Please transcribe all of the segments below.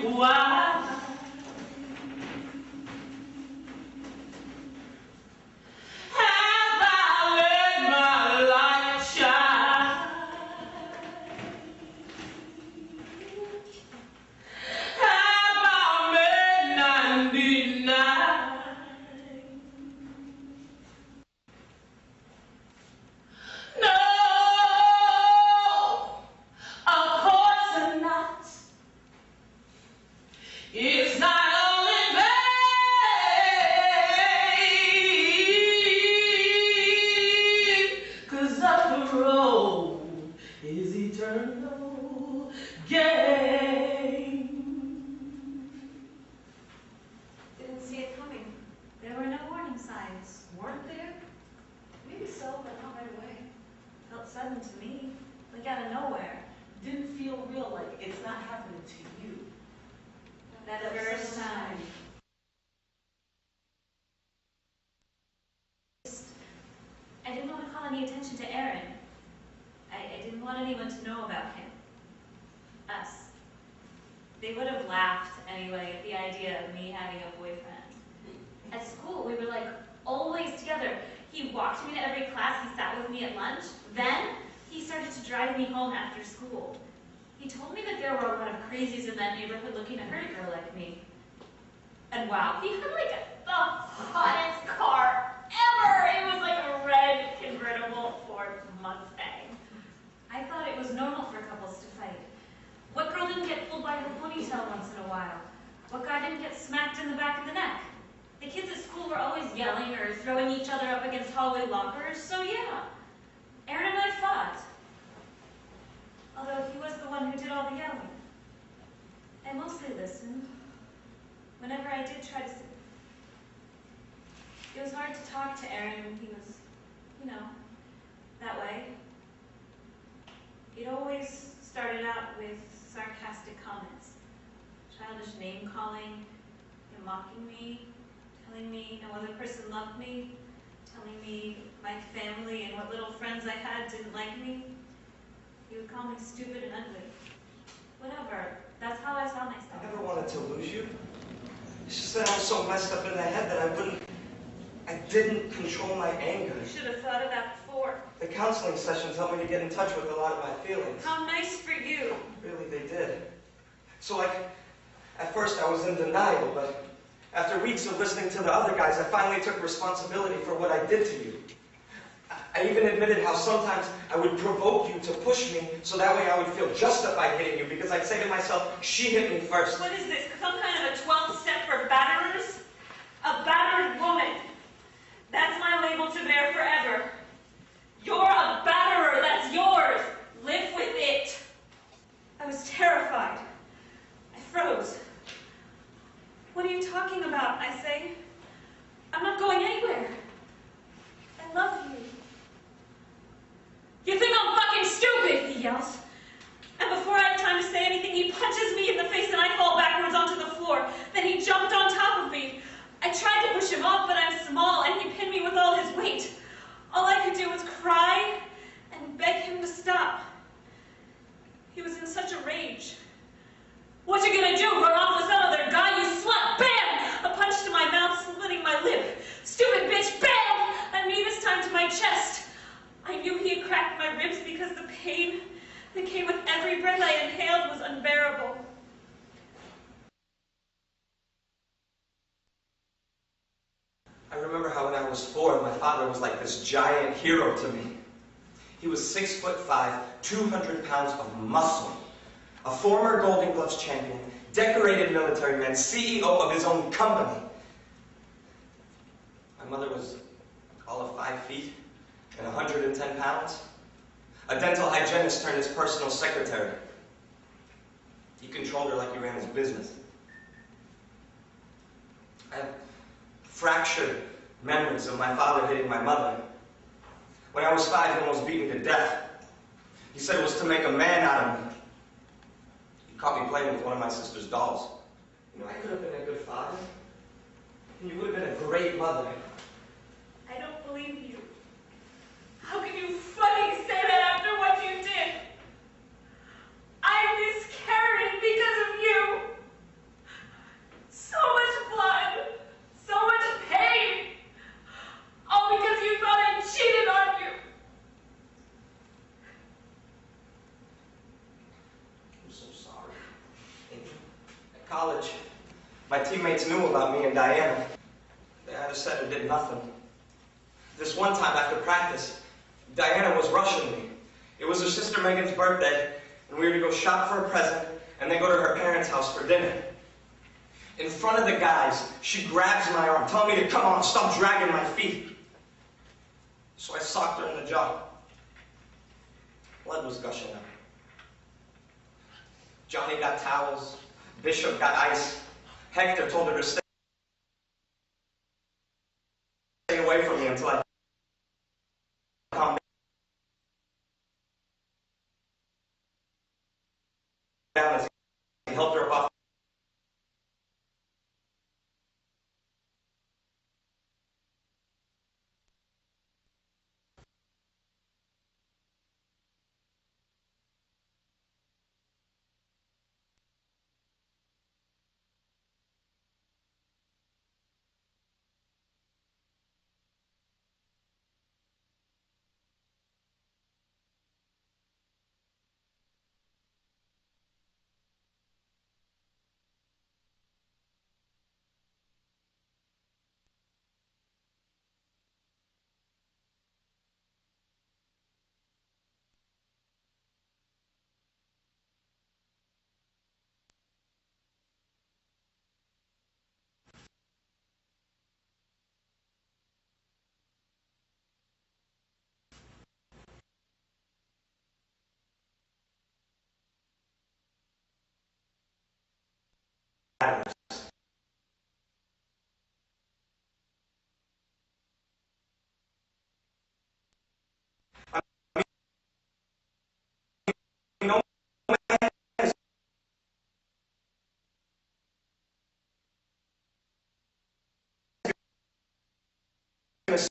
Why? Have I let my light shine? Have I made 99? No, of course not. It's not only vain, 'cause after all is eternal gain. Didn't see it coming. There were no warning signs. Weren't there? Maybe so, but not right away. Felt sudden to me, like out of nowhere. Didn't feel real, like it's not happening to you. That first time. I didn't want to call any attention to Aaron. I didn't want anyone to know about him. Us. They would have laughed anyway at the idea of me having a boyfriend. At school, we were like always together. He walked me to every class, he sat with me at lunch. Then, he started to drive me home after school. He told me that there were a lot of crazies in that neighborhood looking to hurt a girl like me. And wow, he had like the hottest car ever! It was like a red convertible Ford Mustang. I thought it was normal for couples to fight. What girl didn't get pulled by her ponytail once in a while? What guy didn't get smacked in the back of the neck? The kids at school were always yelling or throwing each other up against hallway lockers, so yeah. Aaron and I fought. Although he was the one who did all the yelling. I mostly listened. Whenever I did try to sit. It was hard to talk to Aaron when he was, you know, that way. It always started out with sarcastic comments. Childish name-calling, him mocking me, telling me no other person loved me, telling me my family and what little friends I had didn't like me. He would call me stupid and ugly. Whatever. That's how I saw myself. I never wanted to lose you. It's just that I was so messed up in the head that I didn't control my anger. You should have thought of that before. The counseling sessions helped me to get in touch with a lot of my feelings. How nice for you. Really, they did. So, like, at first I was in denial, but after weeks of listening to the other guys, I finally took responsibility for what I did to you. I even admitted how sometimes I would provoke you to push me so that way I would feel justified hitting you because I'd say to myself, she hit me first. What is this? Some kind of a 12th step for batterers? A battered woman. That's my label to bear forever. You're a batterer. That's yours. Live with it. I was terrified. I froze. What are you talking about? I say. I'm not going anywhere. I love you. You think I'm fucking stupid, he yells. And before I had time to say anything, he punches me in the face and I fall backwards onto the floor. Then he jumped on top of me. I tried to push him off, but I'm small and he pinned me with all his weight. All I could do was cry and beg him to stop. He was in such a rage. What you gonna do, run off with some other guy, you slut? Bam! A punch to my mouth, splitting my lip. Stupid bitch, bam! And me this time to my chest. I knew he had cracked my ribs because the pain that came with every breath I inhaled was unbearable. I remember how when I was 4, my father was like this giant hero to me. He was 6'5", 200 pounds of muscle, a former Golden Gloves champion, decorated military man, CEO of his own company. My mother was all of 5 feet and 110 pounds. A dental hygienist turned his personal secretary. He controlled her like he ran his business. I have fractured memories of my father hitting my mother. When I was 5, he almost beat me to death. He said it was to make a man out of me. He caught me playing with one of my sister's dolls. You know, I could have been a good father. And you would have been a great mother. I don't believe you. How can you fucking say that after what you did? I miscarried because of you. college, my teammates knew about me and Diana. They either said or did nothing. This one time after practice, Diana was rushing me. It was her sister Megan's birthday, and we were to go shop for a present and then go to her parents' house for dinner. In front of the guys, she grabs my arm, telling me to come on, stop dragging my feet. So I socked her in the jaw. Blood was gushing out. Johnny got towels. Bishop got ice. Hector told her to stay away from me until I calmed down as he helped her up off. No man is going to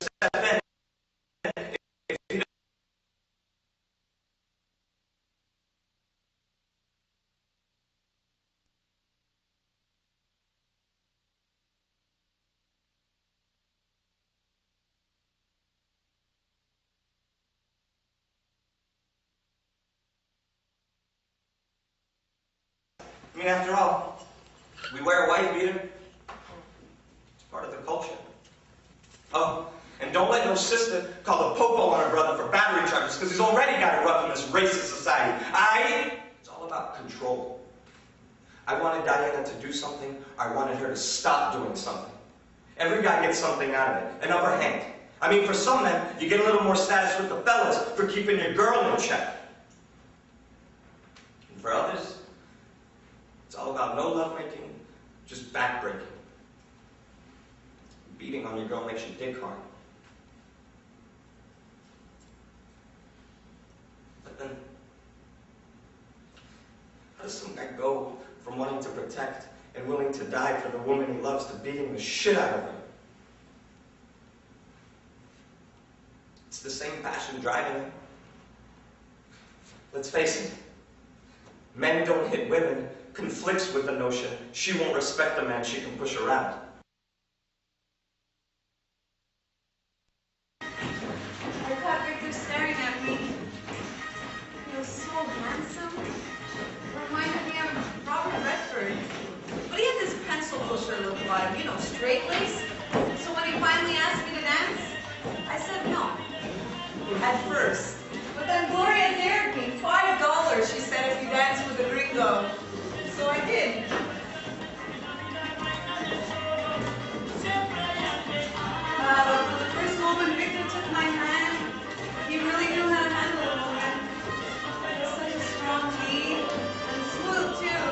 step in if he I mean, after all, we wear a white beater. It's part of the culture. Oh, and don't let no sister call the popo on her brother for battery charges, because he's already got it rough in this racist society. It's all about control. I wanted Diana to do something. I wanted her to stop doing something. Every guy gets something out of it, an upper hand. I mean, for some men, you get a little more status with the fellas for keeping your girl in check. And for others, it's all about no lovemaking, just backbreaking. Beating on your girl makes your dick hard. But then, how does some guy go from wanting to protect and willing to die for the woman he loves to beating the shit out of her? It's the same passion driving him. Let's face it, men don't hit women conflicts with the notion she won't respect the man she can push around. I caught Victor staring at me. He was so handsome. Reminded me of Robert Redford. But he had this pencil pusher look about him, you know, straight lace. So when he finally asked me to dance, I said no. At first. But then Gloria dared me. $5, she said, if you dance with a gringo. So I did. From the first moment Victor took my hand, he really knew how to handle a woman. He was such a strong lead, and smooth too.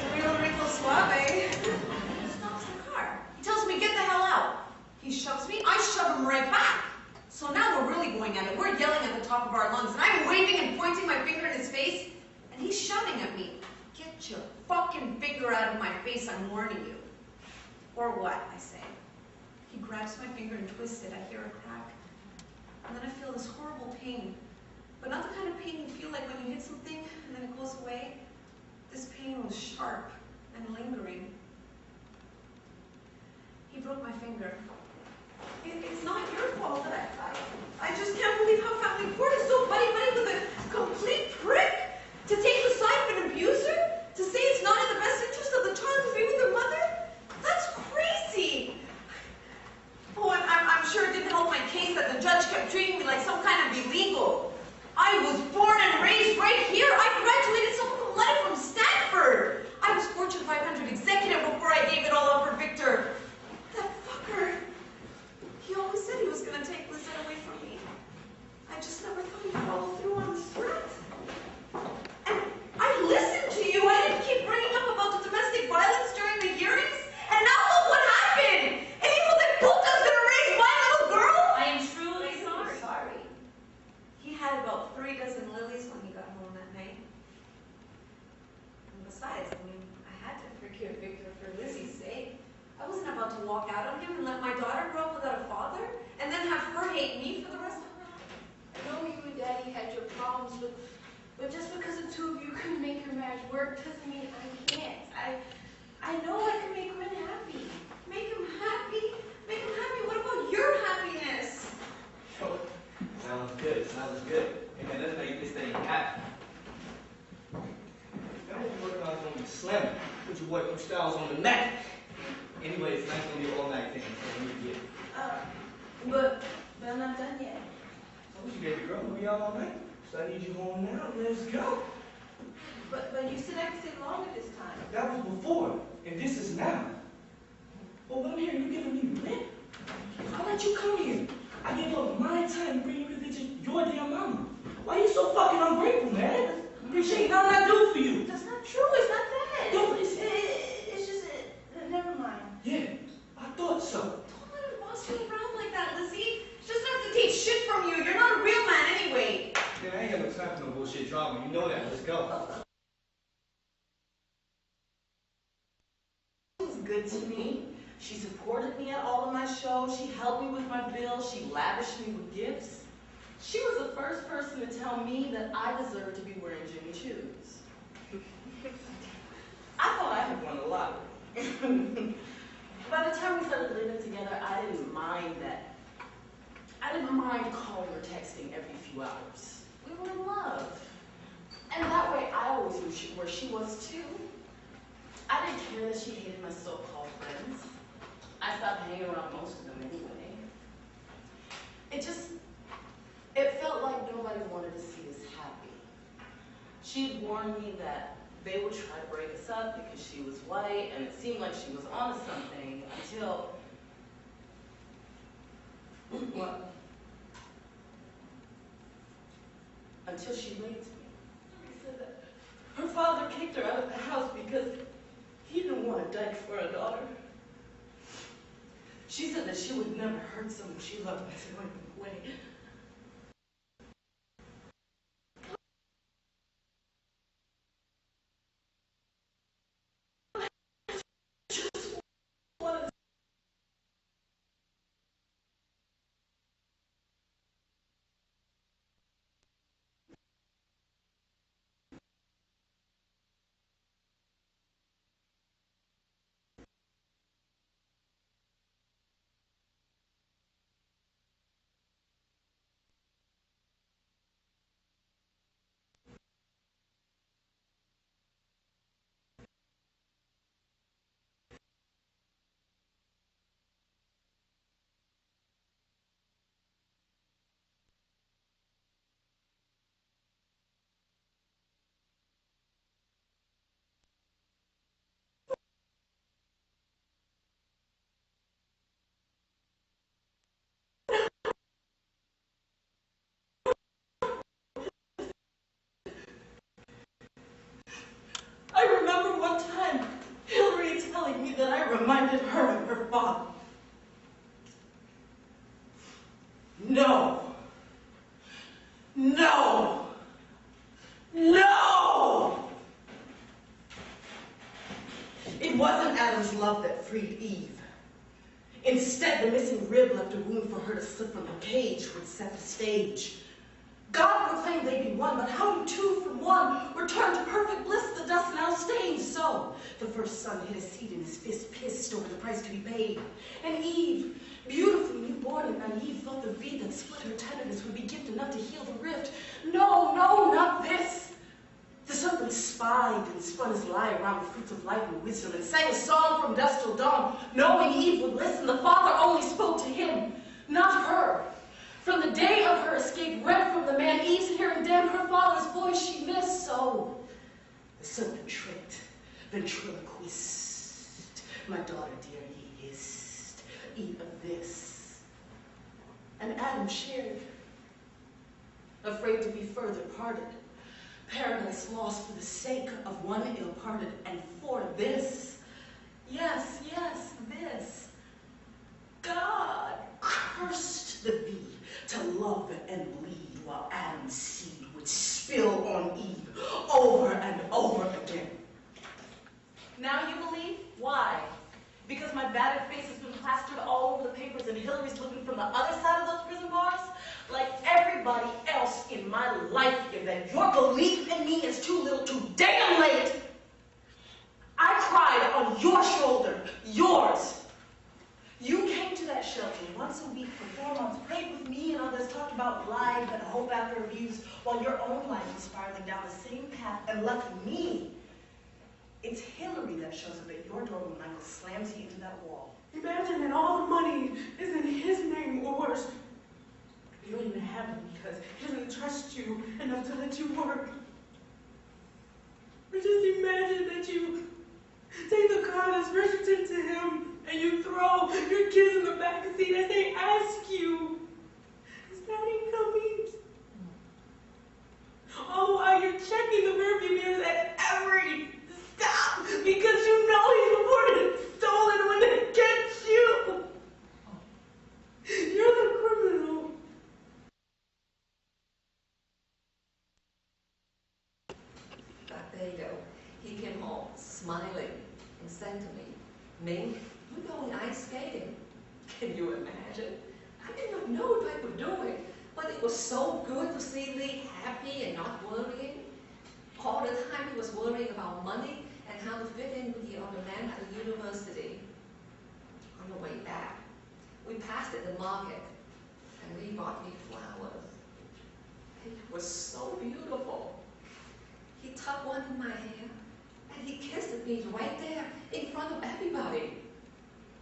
A real wrinkle suave. He stops the car. He tells me, get the hell out. He shoves me, I shove him right back. So now we're really going at it. We're yelling at the top of our lungs, and I'm waving and pointing my finger in his face, and he's shouting at me. Get your fucking finger out of my face, I'm warning you. Or what, I say. He grabs my finger and twists it. I hear a crack. And then I feel this horrible pain. But not the kind of pain you feel like when you hit something and then it goes away. This pain was sharp and lingering. He broke broke my finger. It's not your fault. I just can't believe how family court is so buddy-buddy with a complete prick to take the side of an abuser, to say it's not in the best interest of the child to be with their mother. That's crazy. Oh, and I'm sure it didn't help my case that the judge kept treating me like some kind of illegal. I was born and raised right here. I graduated some letter from Stanford. I was Fortune 500 executive before I gave it all up for Victor. That fucker. He always said he was going to take Lizette away from me. I just never thought he'd follow through on his threat. And I listened to you. I didn't keep bringing up about the domestic violence during the hearings. And now look what happened. And he was like, Puta's going to raise my little girl. I am truly sorry. Sorry. He had about 3 dozen lilies when he got home that night. And besides, I mean, I had to procure Victor for Lizzie's sake. I wasn't about to walk out on him and let my daughter grow up without a father, and then have her hate me for the rest of her life. I know you and Daddy had your problems, but just because the two of you couldn't make your marriage work doesn't mean I can't. I know I can make Quinn happy. Make him happy? Make him happy? What about your happiness? Oh, sounds good. Sounds good. Hey man, let's make this thing happen. Don't be working on it on the slim. Put your working styles on the mat. Anyway, it's not gonna be an all-night thing, so we need to get it. But I'm not done yet. So you baby girl, we'll be out all night. So I need you home now. Let's go. But you said I could stay longer this time. That was before, and this is now. But what I'm hearing, you giving me rent? I let you come here. I gave up my time to bring you to visit your damn mama. Why you so fucking ungrateful, man? Appreciate all I do for you. That's not true. It's not that. No, It's just never mind. Yeah, I thought so. Don't let him boss you around like that, Lizzie. She doesn't have to take shit from you. You're not a real man anyway. Man, I ain't got no time for no bullshit drama. You know that. Let's go. She was good to me. She supported me at all of my shows. She helped me with my bills. She lavished me with gifts. She was the first person to tell me that I deserved to be wearing Jimmy Choos. I thought I had won a lottery. By the time we started living together, I didn't mind that. I didn't mind calling or texting every few hours. We were in love. And that way, I always knew where she was too. I didn't care that she hated my so-called friends. I stopped hanging around most of them anyway. It felt like nobody wanted to see us happy. She'd warned me that they would try to break us up because she was white, and it seemed like she was onto something until... What? Until she raped me. She said that her father kicked her out of the house because he didn't want a dyke for a daughter. She said that she would never hurt someone she loved by throwing them away. I remember one time Hillary telling me that I reminded her of her father. No. No. No! It wasn't Adam's love that freed Eve. Instead, the missing rib left a wound for her to slip from the cage, which set the stage. God proclaimed they be one, but how do two from one return to perfect bliss, the dust now stains? So the first son hid a seed in his fist, pissed over the price to be paid. And Eve, beautifully newborn and naive, thought the bead that split her tenderness would be gift enough to heal the rift. No, no, not this. The serpent spied and spun his lie around the fruits of life and wisdom and sang a song from dusk till dawn, knowing Eve would listen. The Father only spoke to him, not her. From the day of her escape, rent from the man, Eve's hearing damned her father's voice she missed. So the serpent tricked, ventriloquist. My daughter dear, ye hissed, eat of this. And Adam shared, afraid to be further parted. Paradise lost for the sake of one ill-parted, and for this, yes, this, God cursed the bee to love and bleed while Adam's seed would spill on Eve over and over again. Now you believe? Why? Because my battered face has been plastered all over the papers and Hillary's looking from the other side of those prison bars? Like everybody else in my life here, that your belief in me is too little, too damn late. I cried on your shoulder, yours. You came to that shelter once a week for 4 months, prayed with me and others, talked about life and hope after abuse, while your own life was spiraling down the same path and left me. It's Hillary that shows up at your door when Michael slams you into that wall. Imagine that all the money is in his name or worse. You don't even have it because he doesn't trust you enough to let you work. Or just imagine that you take the car that's registered to him and you throw your kids in the back seat as they ask you, is Daddy coming? All while you're checking the rearview mirrors at every stop because you know he's reported stolen when they catch you. You're the criminal. That day, though, he came home smiling and said to me, Ming, we're going ice skating. Can you imagine? I did not know if I could do it, but it was so good to see Lee happy and not worrying. All the time he was worrying about money and how to fit in with the other men at the university. On the way back, we passed at the market, and Lee bought me flowers. It was so beautiful. He tucked one in my hair, and he kissed me right there in front of everybody.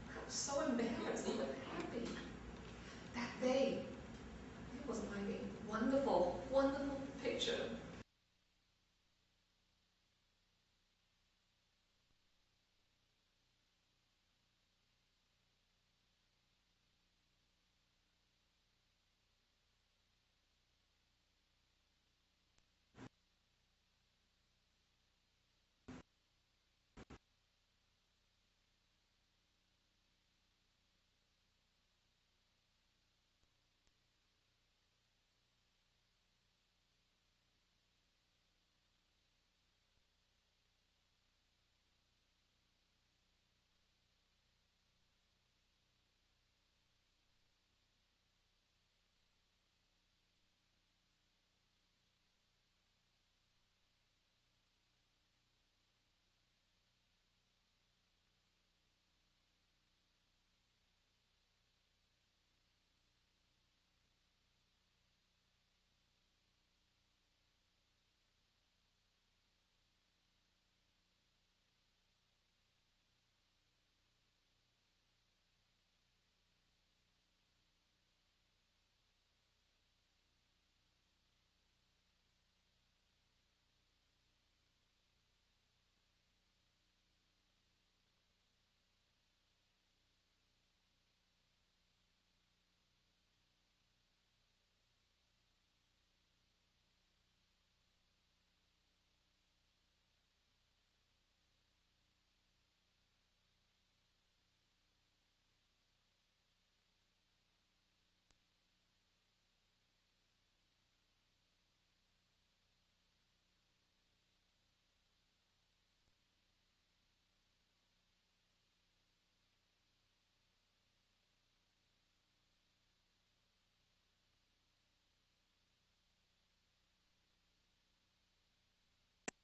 I was so embarrassed but happy. That day, it was like a wonderful, wonderful picture.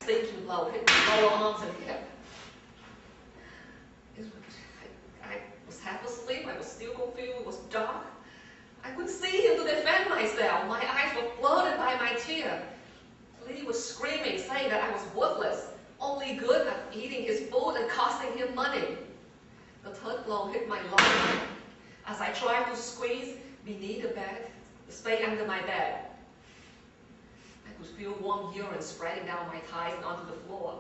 sinking blow hit my lower arms and hip. I was half asleep. I was still confused. It was dark. I couldn't see him to defend myself. My eyes were flooded by my tears. Lee was screaming, saying that I was worthless, only good at eating his food and costing him money. The third blow hit my lung as I tried to squeeze beneath the bed, the space under my bed. I could feel warm urine spreading down my thighs and onto the floor.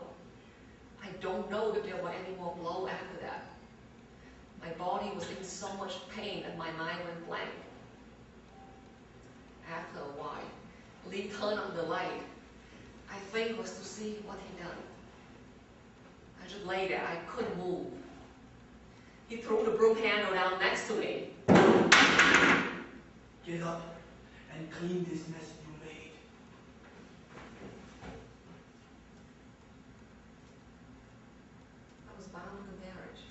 I don't know if there were any more blows after that. My body was in so much pain and my mind went blank. After a while, Lee turned on the light. I think it was to see what he'd done. I just lay there. I couldn't move. He threw the broom handle down next to me. Get up and clean this mess you made. I was bound to marriage.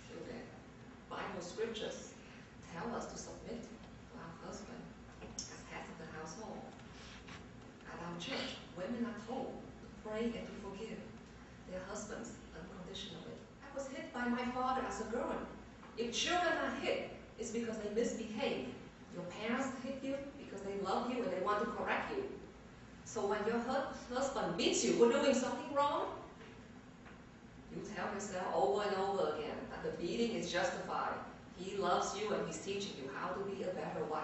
Till then, Bible scriptures tell us to submit to our husband as heads of the household. At our church, women are told to pray and to forgive their husbands unconditionally. I was hit by my father as a girl. If children are hit, it's because they misbehave. Your parents hit you because they love you and they want to correct you. So when your husband meets you for doing something wrong, you tell yourself over and over again that the beating is justified. He loves you and he's teaching you how to be a better wife.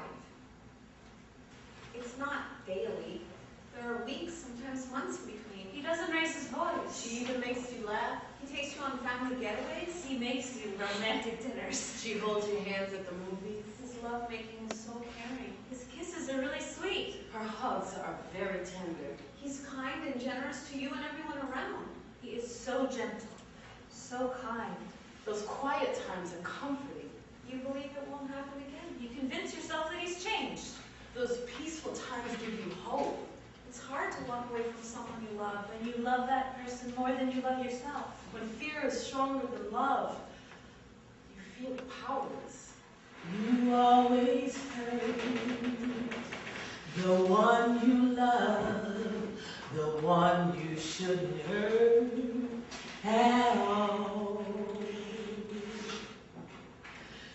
It's not daily. There are weeks, sometimes months between. He doesn't raise his voice. She even makes you laugh. He takes you on family getaways. He makes you romantic dinners. She holds your hands at the movies. His lovemaking is so caring. His kisses are really sweet. Her hugs are very tender. He's kind and generous to you and everyone around. He is so gentle, so kind. Those quiet times are comforting. You believe it won't happen again? You convince yourself that he's changed. Those peaceful times give you hope. It's hard to walk away from someone you love. When you love that person more than you love yourself. When fear is stronger than love, you feel powerless. You always hurt the one you love, the one you shouldn't hurt at all.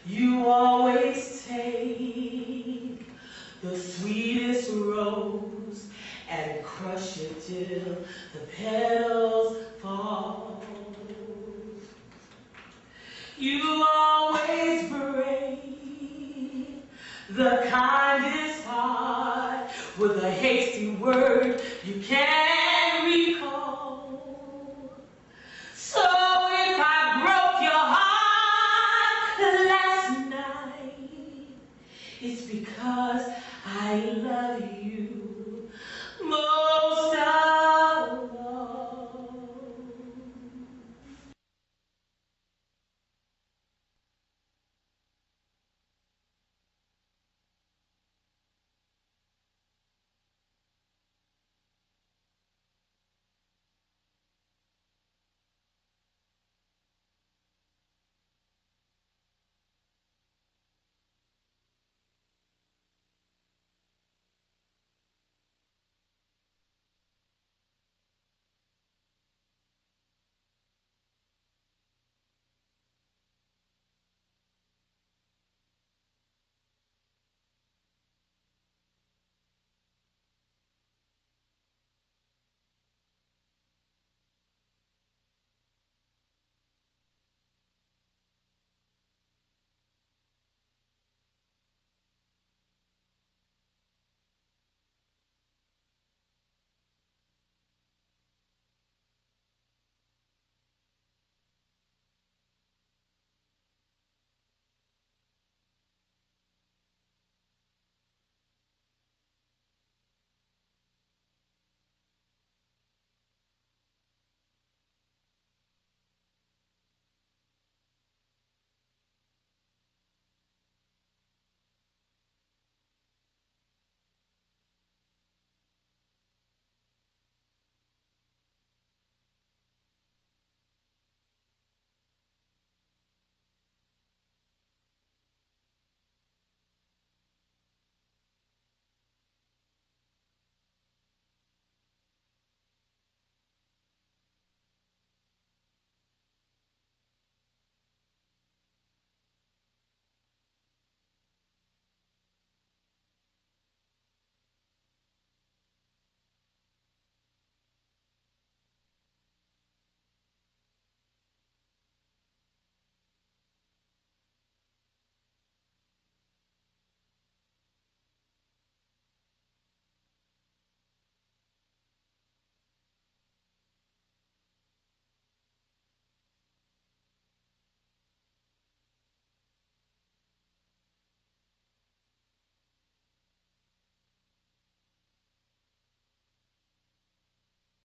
You always take the sweetest rose and crush it till the petals fall. You always break the kindest heart with a hasty word you can't recall. So if I broke your heart last night, it's because I love